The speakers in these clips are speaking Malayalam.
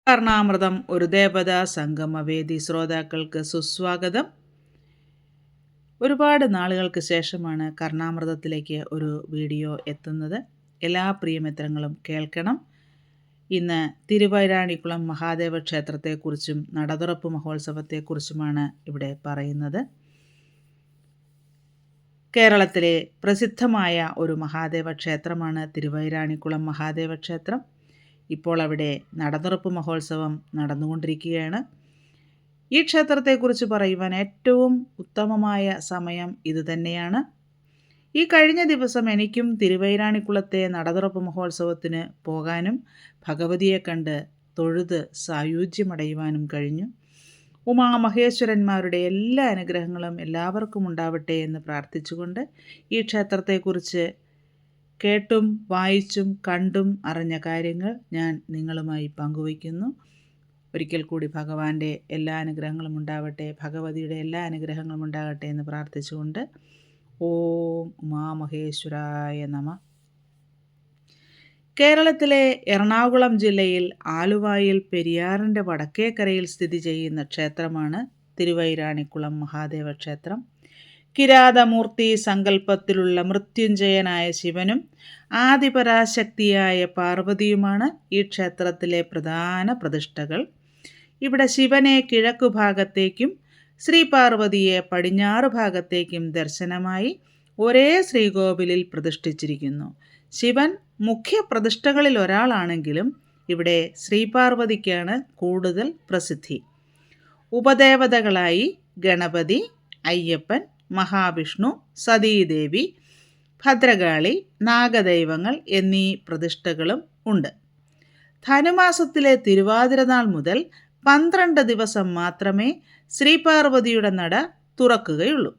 കർണാമൃതം ഒരു ദേവതാ സംഗമവേദി ശ്രോതാക്കൾക്ക് സുസ്വാഗതം. ഒരുപാട് നാളുകൾക്ക് ശേഷമാണ് കർണാമൃതത്തിലേക്ക് ഒരു വീഡിയോ എത്തുന്നത്. എല്ലാ പ്രിയമിത്രങ്ങളും കേൾക്കണം. ഇന്ന് തിരുവൈരാണിക്കുളം മഹാദേവ ക്ഷേത്രത്തെക്കുറിച്ചും നടതുറപ്പ് മഹോത്സവത്തെക്കുറിച്ചുമാണ് ഇവിടെ പറയുന്നത്. കേരളത്തിലെ പ്രസിദ്ധമായ ഒരു മഹാദേവ ക്ഷേത്രമാണ് തിരുവൈരാണിക്കുളം മഹാദേവ ക്ഷേത്രം. ഇപ്പോൾ അവിടെ നടതുറപ്പ് മഹോത്സവം നടന്നുകൊണ്ടിരിക്കുകയാണ്. ഈ ക്ഷേത്രത്തെക്കുറിച്ച് പറയുവാൻ ഏറ്റവും ഉത്തമമായ സമയം ഇതുതന്നെയാണ്. ഈ കഴിഞ്ഞ ദിവസം എനിക്കും തിരുവൈരാണിക്കുളത്തെ നടതുറപ്പ് മഹോത്സവത്തിന് പോകാനും ഭഗവതിയെ കണ്ട് തൊഴുത് സായുജ്യമടയുവാനും കഴിഞ്ഞു. ഉമാമഹേശ്വരന്മാരുടെ എല്ലാ അനുഗ്രഹങ്ങളും എല്ലാവർക്കും ഉണ്ടാവട്ടെ എന്ന് പ്രാർത്ഥിച്ചുകൊണ്ട് ഈ ക്ഷേത്രത്തെക്കുറിച്ച് കേട്ടും വായിച്ചും കണ്ടും അറിഞ്ഞ കാര്യങ്ങൾ ഞാൻ നിങ്ങളുമായി പങ്കുവയ്ക്കുന്നു. ഒരിക്കൽ കൂടി ഭഗവാന്റെ എല്ലാ അനുഗ്രഹങ്ങളും ഉണ്ടാവട്ടെ, ഭഗവതിയുടെ എല്ലാ അനുഗ്രഹങ്ങളും ഉണ്ടാകട്ടെ എന്ന് പ്രാർത്ഥിച്ചുകൊണ്ട് ഓം ഉമാമഹേശ്വരായ നമഃ. കേരളത്തിലെ എറണാകുളം ജില്ലയിൽ ആലുവായിൽ പെരിയാറിൻ്റെ വടക്കേക്കരയിൽ സ്ഥിതി ചെയ്യുന്ന ക്ഷേത്രമാണ് തിരുവൈരാണിക്കുളം മഹാദേവ ക്ഷേത്രം. കിരാതമൂർത്തി സങ്കല്പത്തിലുള്ള മൃത്യുഞ്ജയനായ ശിവനും ആദിപരാശക്തിയായ പാർവതിയുമാണ് ഈ ക്ഷേത്രത്തിലെ പ്രധാന പ്രതിഷ്ഠകൾ. ഇവിടെ ശിവനെ കിഴക്കു ഭാഗത്തേക്കും ശ്രീപാർവതിയെ പടിഞ്ഞാറ് ഭാഗത്തേക്കും ദർശനമായി ഒരേ ശ്രീകോവിലിൽ പ്രതിഷ്ഠിച്ചിരിക്കുന്നു. ശിവൻ മുഖ്യ പ്രതിഷ്ഠകളിൽ ഒരാളാണെങ്കിലും ഇവിടെ ശ്രീപാർവതിക്കാണ് കൂടുതൽ പ്രസിദ്ധി. ഉപദേവതകളായി ഗണപതി, അയ്യപ്പൻ, മഹാവിഷ്ണു, സതീദേവി, ഭദ്രകാളി, നാഗദൈവങ്ങൾ എന്നീ പ്രതിഷ്ഠകളും ഉണ്ട്. ധനുമാസത്തിലെ തിരുവാതിരനാൾ മുതൽ 12 ദിവസം മാത്രമേ ശ്രീപാർവതിയുടെ നട തുറക്കുകയുള്ളൂ.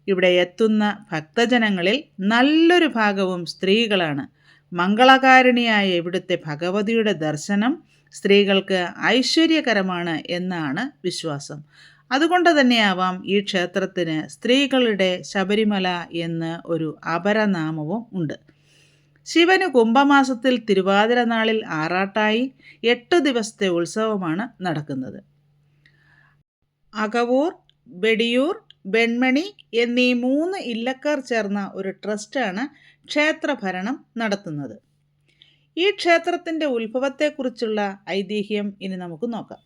ഇവിടെ എത്തുന്ന ഭക്തജനങ്ങളിൽ നല്ലൊരു ഭാഗവും സ്ത്രീകളാണ്. മംഗളകാരിണിയായ ഇവിടുത്തെ ഭഗവതിയുടെ ദർശനം സ്ത്രീകൾക്ക് ഐശ്വര്യകരമാണ് എന്നാണ് വിശ്വാസം. അതുകൊണ്ട് തന്നെയാവാം ഈ ക്ഷേത്രത്തിന് സ്ത്രീകളുടെ ശബരിമല എന്ന് ഒരു അപരനാമവും ഉണ്ട്. ശിവന് കുംഭമാസത്തിൽ തിരുവാതിര നാളിൽ ആറാട്ടായി 8 ദിവസത്തെ ഉത്സവമാണ് നടക്കുന്നത്. അകവൂർ, വെടിയൂർ, വെൺമണി എന്നീ 3 ഇല്ലക്കാർ ചേർന്ന ഒരു ട്രസ്റ്റാണ് ക്ഷേത്രഭരണം നടത്തുന്നത്. ഈ ക്ഷേത്രത്തിൻ്റെ ഉത്ഭവത്തെക്കുറിച്ചുള്ള ഐതിഹ്യം ഇനി നമുക്ക് നോക്കാം.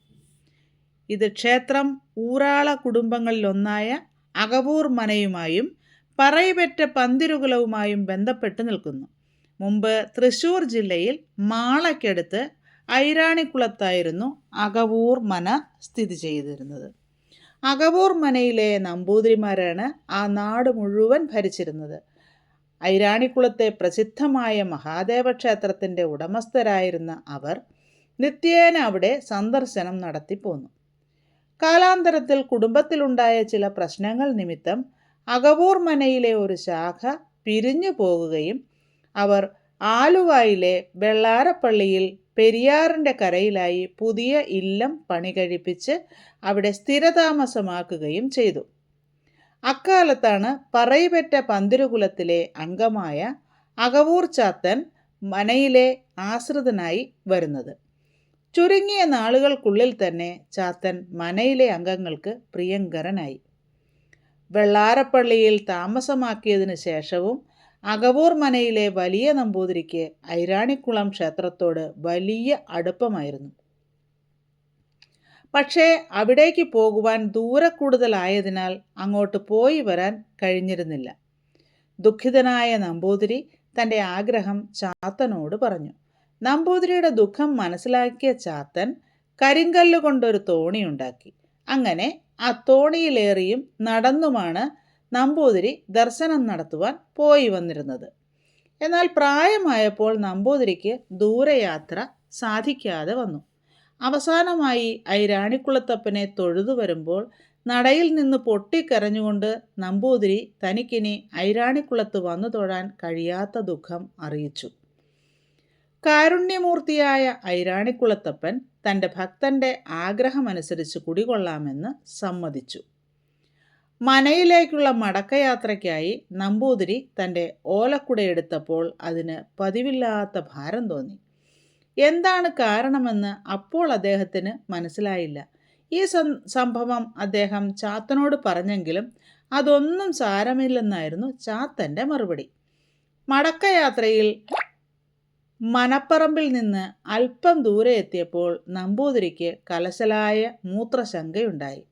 ഇത് ക്ഷേത്രം ഊരാള കുടുംബങ്ങളിലൊന്നായ അകവൂർ മനയുമായും പറയിപെറ്റ പന്തിരുകുലവുമായും ബന്ധപ്പെട്ട് നിൽക്കുന്നു. മുമ്പ് തൃശ്ശൂർ ജില്ലയിൽ മാളയ്ക്കടുത്ത് ഐരാണിക്കുളത്തായിരുന്നു അകവൂർ മന സ്ഥിതി ചെയ്തിരുന്നത്. അകവൂർ മനയിലെ നമ്പൂതിരിമാരാണ് ആ നാട് മുഴുവൻ ഭരിച്ചിരുന്നത്. ഐരാണിക്കുളത്തെ പ്രസിദ്ധമായ മഹാദേവ ക്ഷേത്രത്തിൻ്റെ ഉടമസ്ഥരായിരുന്ന അവർ നിത്യേന അവിടെ സന്ദർശനം നടത്തിപ്പോന്നു. കാലാന്തരത്തിൽ കുടുംബത്തിലുണ്ടായ ചില പ്രശ്നങ്ങൾ നിമിത്തം അകവൂർ മനയിലെ ഒരു ശാഖ പിരിഞ്ഞു പോകുകയും അവർ ആലുവായിലെ വെള്ളാരപ്പള്ളിയിൽ പെരിയാറിൻ്റെ കരയിലായി പുതിയ ഇല്ലം പണി കഴിപ്പിച്ച് അവിടെ സ്ഥിരതാമസമാക്കുകയും ചെയ്തു. അക്കാലത്താണ് പറയിപെറ്റ പന്തിരുകുലത്തിലെ അംഗമായ അകവൂർ ചാത്തൻ മനയിലെ ആശ്രിതനായി വരുന്നത്. ചുരുങ്ങിയ നാളുകൾക്കുള്ളിൽ തന്നെ ചാത്തൻ മനയിലെ അംഗങ്ങൾക്ക് പ്രിയങ്കരനായി. വെള്ളാരപ്പള്ളിയിൽ താമസമാക്കിയതിനു ശേഷവും അകവൂർ മനയിലെ വലിയ നമ്പൂതിരിക്ക് ഐരാണിക്കുളം ക്ഷേത്രത്തോട് വലിയ അടുപ്പമായിരുന്നു. പക്ഷേ അവിടേക്ക് പോകുവാൻ ദൂരക്കൂടുതലായതിനാൽ അങ്ങോട്ട് പോയി വരാൻ കഴിഞ്ഞിരുന്നില്ല. ദുഃഖിതനായ നമ്പൂതിരി തൻ്റെ ആഗ്രഹം ചാത്തനോട് പറഞ്ഞു. നമ്പൂതിരിയുടെ ദുഃഖം മനസ്സിലാക്കിയ ചാത്തൻ കരിങ്കല്ലുകൊണ്ടൊരു തോണിയുണ്ടാക്കി. അങ്ങനെ ആ തോണിയിലേറിയും നടന്നുമാണ് നമ്പൂതിരി ദർശനം നടത്തുവാൻ പോയി വന്നിരുന്നത്. എന്നാൽ പ്രായമായപ്പോൾ നമ്പൂതിരിക്ക് ദൂരയാത്ര സാധിക്കാതെ വന്നു. അവസാനമായി ഐരാണിക്കുളത്തപ്പനെ തൊഴുതു വരുമ്പോൾ നടയിൽ നിന്ന് പൊട്ടിക്കരഞ്ഞുകൊണ്ട് നമ്പൂതിരി തനിക്കിനി ഐരാണിക്കുളത്ത് വന്നു തൊഴാൻ കഴിയാത്ത ദുഃഖം അറിയിച്ചു. കാരുണ്യമൂർത്തിയായ ഐരാണിക്കുളത്തപ്പൻ തൻ്റെ ഭക്തൻ്റെ ആഗ്രഹമനുസരിച്ച് കുടികൊള്ളാമെന്ന് സമ്മതിച്ചു. മനയിലേക്കുള്ള മടക്കയാത്രയ്ക്കായി നമ്പൂതിരി തൻ്റെ ഓലക്കുടയെടുത്തപ്പോൾ അതിന് പതിവില്ലാത്ത ഭാരം തോന്നി. എന്താണ് കാരണമെന്ന് അപ്പോൾ അദ്ദേഹത്തിന് മനസ്സിലായില്ല. ഈ സംഭവം അദ്ദേഹം ചാത്തനോട് പറഞ്ഞെങ്കിലും അതൊന്നും സാരമില്ലെന്നായിരുന്നു ചാത്തൻ്റെ മറുപടി. മടക്കയാത്രയിൽ മനപ്പറമ്പിൽ നിന്ന് അല്പം ദൂരെ എത്തിയപ്പോൾ നമ്പൂതിരിക്ക് കലശലായ മൂത്രശങ്കയുണ്ടായി.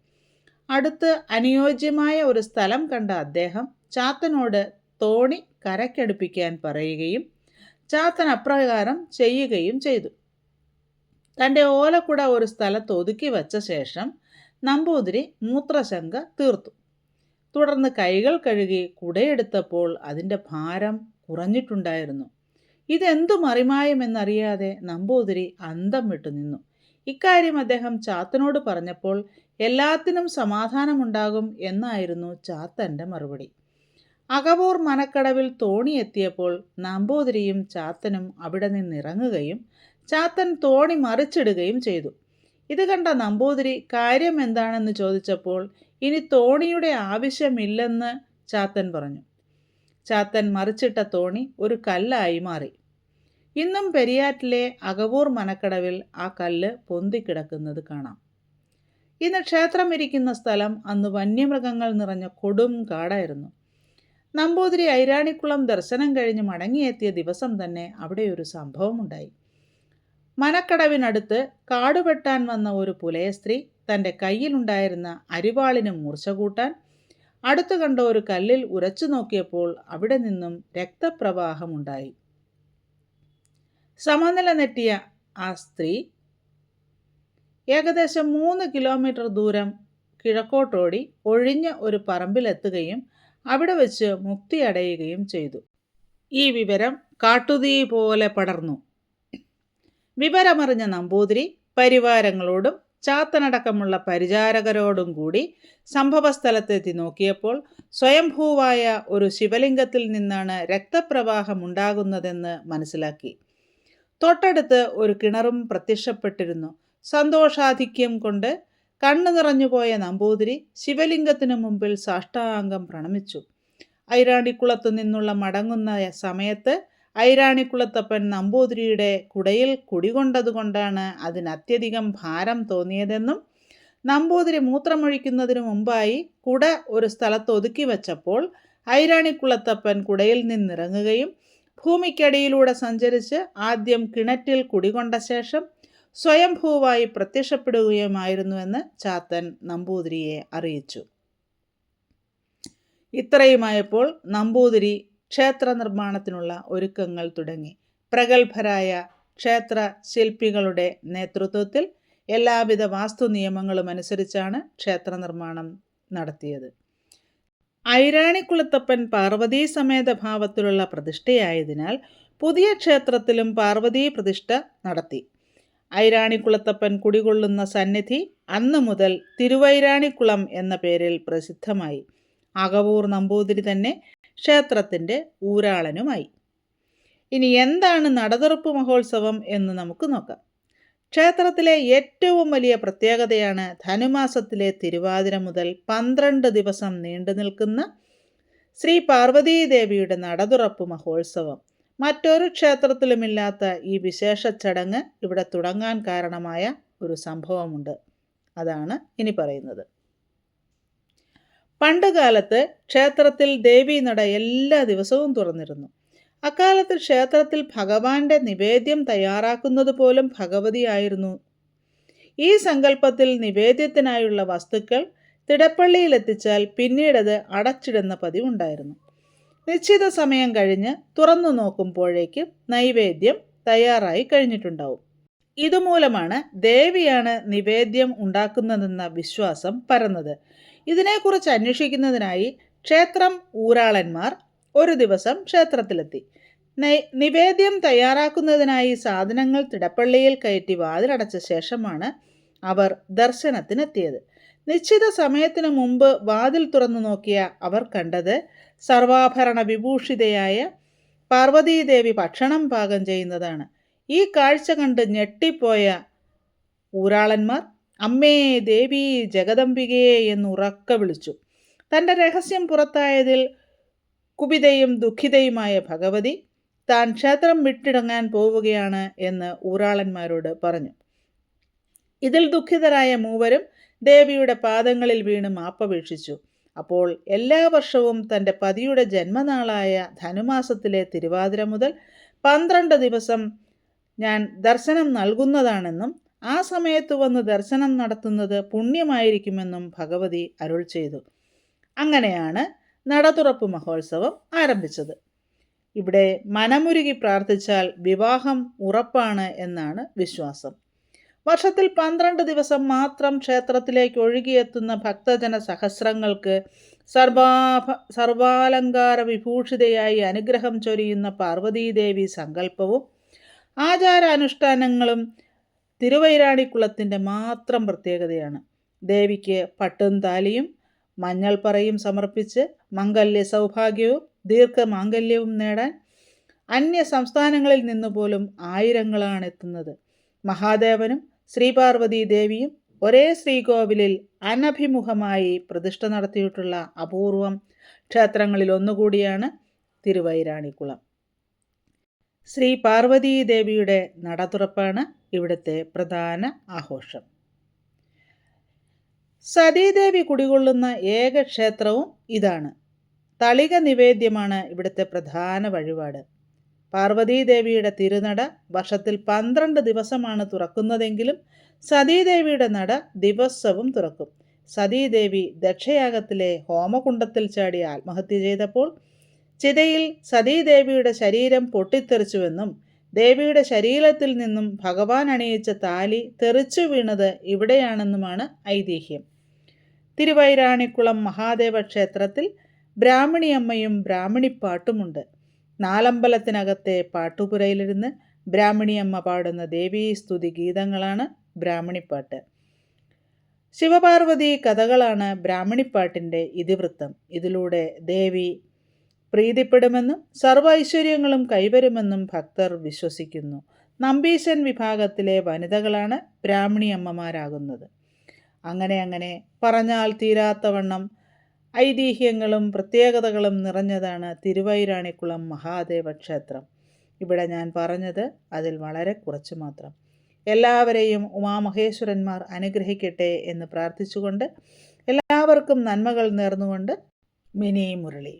അടുത്ത് അനുയോജ്യമായ ഒരു സ്ഥലം കണ്ട അദ്ദേഹം ചാത്തനോട് തോണി കരയ്ക്കടുപ്പിക്കാൻ പറയുകയും ചാത്തൻ അപ്രകാരം ചെയ്യുകയും ചെയ്തു. തൻ്റെ ഓലക്കുട ഒരു സ്ഥലത്ത് ഒതുക്കി വച്ച ശേഷം നമ്പൂതിരി മൂത്രശങ്ക തീർത്തു. തുടർന്ന് കൈകൾ കഴുകി കുടയെടുത്തപ്പോൾ അതിൻ്റെ ഭാരം കുറഞ്ഞിട്ടുണ്ടായിരുന്നു. ഇതെന്തു മറിമായമെന്നറിയാതെ നമ്പൂതിരി അന്തം വിട്ടു നിന്നു. ഇക്കാര്യം അദ്ദേഹം ചാത്തനോട് പറഞ്ഞപ്പോൾ എല്ലാത്തിനും സമാധാനമുണ്ടാകും എന്നായിരുന്നു ചാത്തൻ്റെ മറുപടി. അകവൂർ മനക്കടവിൽ തോണി എത്തിയപ്പോൾ നമ്പൂതിരിയും ചാത്തനും അവിടെ നിന്നിറങ്ങുകയും ചാത്തൻ തോണി മറിച്ചിടുകയും ചെയ്തു. ഇത് കണ്ട നമ്പൂതിരി കാര്യം എന്താണെന്ന് ചോദിച്ചപ്പോൾ ഇനി തോണിയുടെ ആവശ്യമില്ലെന്ന് ചാത്തൻ പറഞ്ഞു. ചാത്തൻ മറിച്ചിട്ട തോണി ഒരു കല്ലായി മാറി. ഇന്നും പെരിയാറ്റിലെ അകവൂർ മനക്കടവിൽ ആ കല്ല് പൊന്തിക്കിടക്കുന്നത് കാണാം. ഇന്ന് ക്ഷേത്രം ഇരിക്കുന്ന സ്ഥലം അന്ന് വന്യമൃഗങ്ങൾ നിറഞ്ഞ കൊടും കാടായിരുന്നു. നമ്പൂതിരി ഐരാണിക്കുളം ദർശനം കഴിഞ്ഞ് മടങ്ങിയെത്തിയ ദിവസം തന്നെ അവിടെ ഒരു സംഭവമുണ്ടായി. മനക്കടവിനടുത്ത് കാടുവെട്ടാൻ വന്ന ഒരു പുലയ സ്ത്രീ തൻ്റെ കയ്യിലുണ്ടായിരുന്ന അരിവാളിന് മൂർച്ച കൂട്ടാൻ അടുത്തു കണ്ട ഒരു കല്ലിൽ ഉരച്ചു നോക്കിയപ്പോൾ അവിടെ നിന്നും രക്തപ്രവാഹമുണ്ടായി. സമനില നെറ്റിയ ആ സ്ത്രീ ഏകദേശം 3 കിലോമീറ്റർ ദൂരം കിഴക്കോട്ടോടി ഒഴിഞ്ഞ ഒരു പറമ്പിലെത്തുകയും അവിടെ വെച്ച് മുക്തിയടയുകയും ചെയ്തു. ഈ വിവരം കാട്ടുതീ പോലെ പടർന്നു. വിവരമറിഞ്ഞ നമ്പൂതിരി പരിവാരങ്ങളോടും ചാത്തനടക്കമുള്ള പരിചാരകരോടും കൂടി സംഭവസ്ഥലത്തെത്തി നോക്കിയപ്പോൾ സ്വയംഭൂവായ ഒരു ശിവലിംഗത്തിൽ നിന്നാണ് രക്തപ്രവാഹമുണ്ടാകുന്നതെന്ന് മനസ്സിലാക്കി. തൊട്ടടുത്ത് ഒരു കിണറും പ്രത്യക്ഷപ്പെട്ടിരുന്നു. സന്തോഷാധിക്യം കൊണ്ട് കണ്ണു നിറഞ്ഞുപോയ നമ്പൂതിരി ശിവലിംഗത്തിനു മുമ്പിൽ സാഷ്ടാംഗം പ്രണമിച്ചു. ഐരാണിക്കുളത്തു നിന്നുള്ള മടങ്ങുന്ന സമയത്ത് ഐരാണിക്കുളത്തപ്പൻ നമ്പൂതിരിയുടെ കുടയിൽ കുടികൊണ്ടതുകൊണ്ടാണ് അതിനത്യധികം ഭാരം തോന്നിയതെന്നും നമ്പൂതിരി മൂത്രമൊഴിക്കുന്നതിനു മുമ്പായി കുട ഒരു സ്ഥലത്ത് ഒതുക്കി വച്ചപ്പോൾ ഐരാണിക്കുളത്തപ്പൻ കുടയിൽ നിന്നിറങ്ങുകയും ഭൂമിക്കടിയിലൂടെ സഞ്ചരിച്ച് ആദ്യം കിണറ്റിൽ കുടികൊണ്ട ശേഷം സ്വയംഭൂവായി പ്രത്യക്ഷപ്പെടുകയുമായിരുന്നുവെന്ന് ചാത്തൻ നമ്പൂതിരിയെ അറിയിച്ചു. ഇത്രയുമായപ്പോൾ നമ്പൂതിരി ക്ഷേത്ര നിർമ്മാണത്തിനുള്ള ഒരുക്കങ്ങൾ തുടങ്ങി. പ്രഗത്ഭരായ ക്ഷേത്ര ശില്പികളുടെ നേതൃത്വത്തിൽ എല്ലാവിധ വാസ്തു നിയമങ്ങളും അനുസരിച്ചാണ് ക്ഷേത്ര നിർമ്മാണം നടത്തിയത്. ഐരാണിക്കുളത്തപ്പൻ പാർവതീ സമേത ഭാവത്തിലുള്ള പ്രതിഷ്ഠയായതിനാൽ പുതിയ ക്ഷേത്രത്തിലും പാർവതീ പ്രതിഷ്ഠ നടത്തി. ഐരാണിക്കുളത്തപ്പൻ കുടികൊള്ളുന്ന സന്നിധി അന്നു മുതൽ തിരുവൈരാണിക്കുളം എന്ന പേരിൽ പ്രസിദ്ധമായി. അകവൂർ നമ്പൂതിരി തന്നെ ക്ഷേത്രത്തിൻ്റെ ഊരാളനുമായി. ഇനി എന്താണ് നടതുറപ്പ് മഹോത്സവം എന്ന് നമുക്ക് നോക്കാം. ക്ഷേത്രത്തിലെ ഏറ്റവും വലിയ പ്രത്യേകതയാണ് ധനുമാസത്തിലെ തിരുവാതിര മുതൽ 12 ദിവസം നീണ്ടു നിൽക്കുന്ന ശ്രീ പാർവതീദേവിയുടെ നടതുറപ്പ് മഹോത്സവം. മറ്റൊരു ക്ഷേത്രത്തിലുമില്ലാത്ത ഈ വിശേഷ ചടങ്ങ് ഇവിടെ തുടങ്ങാൻ കാരണമായ ഒരു സംഭവമുണ്ട്. അതാണ് ഇനി പറയുന്നത്. പണ്ടുകാലത്ത് ക്ഷേത്രത്തിൽ ദേവീനട എല്ലാ ദിവസവും തുറന്നിരുന്നു. അക്കാലത്ത് ക്ഷേത്രത്തിൽ ഭഗവാന്റെ നിവേദ്യം തയ്യാറാക്കുന്നത് പോലും ഭഗവതിയായിരുന്നു. ഈ സങ്കല്പത്തിൽ നിവേദ്യത്തിനായുള്ള വസ്തുക്കൾ തിടപ്പള്ളിയിലെത്തിച്ചാൽ പിന്നീടത് അടച്ചിടുന്ന പതിവുണ്ടായിരുന്നു. നിശ്ചിത സമയം കഴിഞ്ഞ് തുറന്നു നോക്കുമ്പോഴേക്കും നൈവേദ്യം തയ്യാറായി കഴിഞ്ഞിട്ടുണ്ടാവും. ഇതുമൂലമാണ് ദേവിയാണ് നിവേദ്യം ഉണ്ടാക്കുന്നതെന്ന വിശ്വാസം പരന്നത്. ഇതിനെക്കുറിച്ച് അന്വേഷിക്കുന്നതിനായി ക്ഷേത്രം ഊരാളന്മാർ ഒരു ദിവസം ക്ഷേത്രത്തിലെത്തി. നിവേദ്യം തയ്യാറാക്കുന്നതിനായി സാധനങ്ങൾ തിടപ്പള്ളിയിൽ കയറ്റി വാതിലടച്ച ശേഷമാണ് അവർ ദർശനത്തിനെത്തിയത്. നിശ്ചിത സമയത്തിനു മുമ്പ് വാതിൽ തുറന്നു നോക്കിയ അവർ കണ്ടത് സർവാഭരണ വിഭൂഷിതയായ പാർവതീദേവി ഭക്ഷണം പാകം ചെയ്യുന്നതാണ്. ഈ കാഴ്ച കണ്ട് ഞെട്ടിപ്പോയ ഊരാളന്മാർ അമ്മേ ദേവി ജഗദംബികേ എന്ന് ഉറക്കെ വിളിച്ചു. തൻ്റെ രഹസ്യം പുറത്തായതിൽ കുപിതയും ദുഃഖിതയുമായ ഭഗവതി താൻ ക്ഷേത്രം വിട്ടിടങ്ങാൻ പോവുകയാണ് എന്ന് ഊരാളന്മാരോട് പറഞ്ഞു. ഇതിൽ ദുഃഖിതരായ മൂവരും ദേവിയുടെ പാദങ്ങളിൽ വീണ് മാപ്പപേക്ഷിച്ചു. അപ്പോൾ എല്ലാ വർഷവും തൻ്റെ പതിയുടെ ജന്മനാളായ ധനുമാസത്തിലെ തിരുവാതിര മുതൽ 12 ദിവസം ഞാൻ ദർശനം നൽകുന്നതാണെന്നും ആ സമയത്ത് വന്ന് ദർശനം നടത്തുന്നത് പുണ്യമായിരിക്കുമെന്നും ഭഗവതി അരുൾ ചെയ്തു. അങ്ങനെയാണ് നടതുറപ്പ് മഹോത്സവം ആരംഭിച്ചത്. ഇവിടെ മനമുരുകി പ്രാർത്ഥിച്ചാൽ വിവാഹം ഉറപ്പാണ് എന്നാണ് വിശ്വാസം. വർഷത്തിൽ 12 ദിവസം മാത്രം ക്ഷേത്രത്തിലേക്ക് ഒഴുകിയെത്തുന്ന ഭക്തജന സഹസ്രങ്ങൾക്ക് സർവാലങ്കാര വിഭൂഷിതയായി അനുഗ്രഹം ചൊരിയുന്ന പാർവതീദേവി സങ്കല്പവും ആചാരാനുഷ്ഠാനങ്ങളും തിരുവൈരാണിക്കുളത്തിൻ്റെ മാത്രം പ്രത്യേകതയാണ്. ദേവിക്ക് പട്ടും താലിയും മഞ്ഞൾപ്പറയും സമർപ്പിച്ച് മംഗല്യ സൗഭാഗ്യവും ദീർഘമാംഗല്യവും നേടാൻ അന്യ സംസ്ഥാനങ്ങളിൽ നിന്നുപോലും ആയിരങ്ങളാണ് എത്തുന്നത്. മഹാദേവനും ശ്രീപാർവതീ ദേവിയും ഒരേ ശ്രീകോവിലിൽ അനഭിമുഖമായി പ്രതിഷ്ഠ നടത്തിയിട്ടുള്ള അപൂർവം ക്ഷേത്രങ്ങളിൽ ഒന്നുകൂടിയാണ് തിരുവൈരാണിക്കുളം. ശ്രീ പാർവതീ ദേവിയുടെ നടതുറപ്പാണ് ഇവിടുത്തെ പ്രധാന ആഘോഷം. സതീദേവി കുടികൊള്ളുന്ന ഏക ക്ഷേത്രവും ഇതാണ്. തളിക നിവേദ്യമാണ് ഇവിടുത്തെ പ്രധാന വഴിപാട്. പാർവതീദേവിയുടെ തിരുനട വർഷത്തിൽ 12 ദിവസമാണ് തുറക്കുന്നതെങ്കിലും സതീദേവിയുടെ നട ദിവസവും തുറക്കും. സതീദേവി ദക്ഷയാഗത്തിലെ ഹോമകുണ്ടത്തിൽ ചാടി ആത്മഹത്യ ചെയ്തപ്പോൾ ചിതയിൽ സതീദേവിയുടെ ശരീരം പൊട്ടിത്തെറിച്ചുവെന്നും ദേവിയുടെ ശരീരത്തിൽ നിന്നും ഭഗവാൻ അണിയിച്ച താലി തെറിച്ചു വീണത് ഇവിടെയാണെന്നുമാണ് ഐതിഹ്യം. തിരുവൈരാണിക്കുളം മഹാദേവ ക്ഷേത്രത്തിൽ ബ്രാഹ്മണിയമ്മയും ബ്രാഹ്മണിപ്പാട്ടുമുണ്ട്. നാലമ്പലത്തിനകത്തെ പാട്ടുപുരയിലിരുന്ന് ബ്രാഹ്മണിയമ്മ പാടുന്ന ദേവീസ്തുതി ഗീതങ്ങളാണ് ബ്രാഹ്മണിപ്പാട്ട്. ശിവപാർവതി കഥകളാണ് ബ്രാഹ്മണിപ്പാട്ടിൻ്റെ ഇതിവൃത്തം. ഇതിലൂടെ ദേവി പ്രീതിപ്പെടുമെന്നും സർവ്വ ഐശ്വര്യങ്ങളും കൈവരുമെന്നും ഭക്തർ വിശ്വസിക്കുന്നു. നമ്പീശൻ വിഭാഗത്തിലെ വനിതകളാണ് ബ്രാഹ്മണിയമ്മമാരാകുന്നത്. അങ്ങനെ പറഞ്ഞാൽ തീരാത്തവണ്ണം ഐതിഹ്യങ്ങളും പ്രത്യേകതകളും നിറഞ്ഞതാണ് തിരുവൈരാണിക്കുളം മഹാദേവ ക്ഷേത്രം. ഇവിടെ ഞാൻ പറഞ്ഞത് അതിൽ വളരെ കുറച്ച് മാത്രം. എല്ലാവരെയും ഉമാമഹേശ്വരന്മാർ അനുഗ്രഹിക്കട്ടെ എന്ന് പ്രാർത്ഥിച്ചുകൊണ്ട് എല്ലാവർക്കും നന്മകൾ നേർന്നുകൊണ്ട് മിനി മുരളി.